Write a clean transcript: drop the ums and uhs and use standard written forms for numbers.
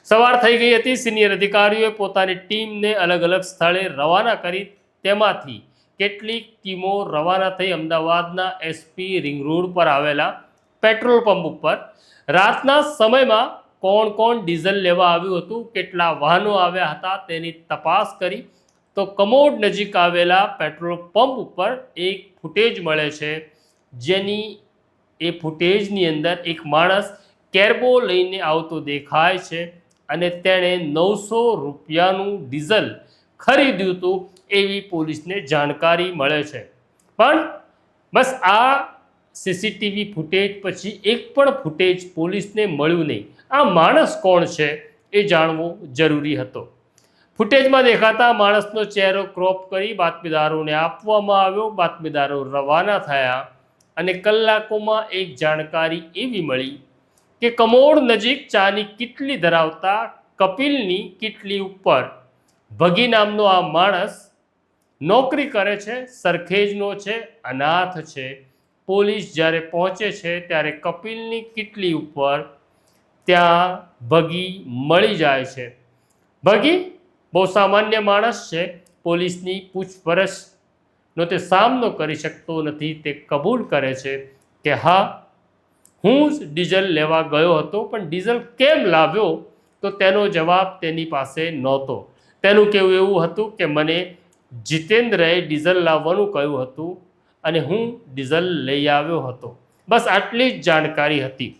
સવાર થઈ ગઈ હતી। સિનિયર અધિકારીઓએ પોતાની ટીમને અલગ અલગ સ્થળે રવાના કરી। તેમાંથી કેટલીક ટીમો રવાના થઈ અમદાવાદના એસપી રિંગ રોડ પર આવેલા પેટ્રોલ પંપ ઉપર। રાતના સમયમાં કોણ કોણ ડીઝલ લેવા આવ્યું હતું, કેટલા વાહનો આવ્યા હતા તેની તપાસ કરી તો કમોડ નજીક આવેલા પેટ્રોલ પંપ ઉપર એક ફૂટેજ મળે છે, જેની એ ફૂટેજની અંદર એક માણસ કેર્બો લઈને આવતો દેખાય છે અને તેણે 900 રૂપિયાનું ડીઝલ ખરીદ્યું હતું એવી પોલીસને જાણકારી મળે છે। પણ બસ આ સીસીટીવી ફૂટેજ પછી એક પણ ફૂટેજ પોલીસને મળ્યું નહીં। આ માણસ કોણ છે એ જાણવું જરૂરી હતો। ફૂટેજમાં દેખાતા માણસનો ચહેરો ક્રોપ કરી બાતમીદારોને આપવામાં આવ્યો। બાતમીદારો રવાના થયા અને કલાકોમાં એક જાણકારી એવી મળી કે કમોડ નજીક ચાની કીટલી ધરાવતા કપિલની કીટલી ઉપર ભગી નામનો આ માણસ નોકરી કરે છે, સરખેજનો છે, અનાથ છે। પોલીસ જ્યારે પહોંચે છે ત્યારે કપિલની કીટલી ઉપર ત્યાં ભગી મળી જાય છે। ભગી બહુ સામાન્ય માણસ છે। પોલીસની પૂછપરછનો તે સામનો કરી શકતો નથી। તે કબૂલ કરે છે કે હા, હું જ ડીઝલ લેવા ગયો હતો, પણ ડીઝલ કેમ લાવ્યો તો તેનો જવાબ તેની પાસે નહોતો। તેનું કહેવું એવું હતું કે મને જીતેન્દ્રએ ડીઝલ લાવવાનું કહ્યું હતું અને હું ડીઝલ લઈ આવ્યો હતો। બસ આટલી જ જાણકારી હતી।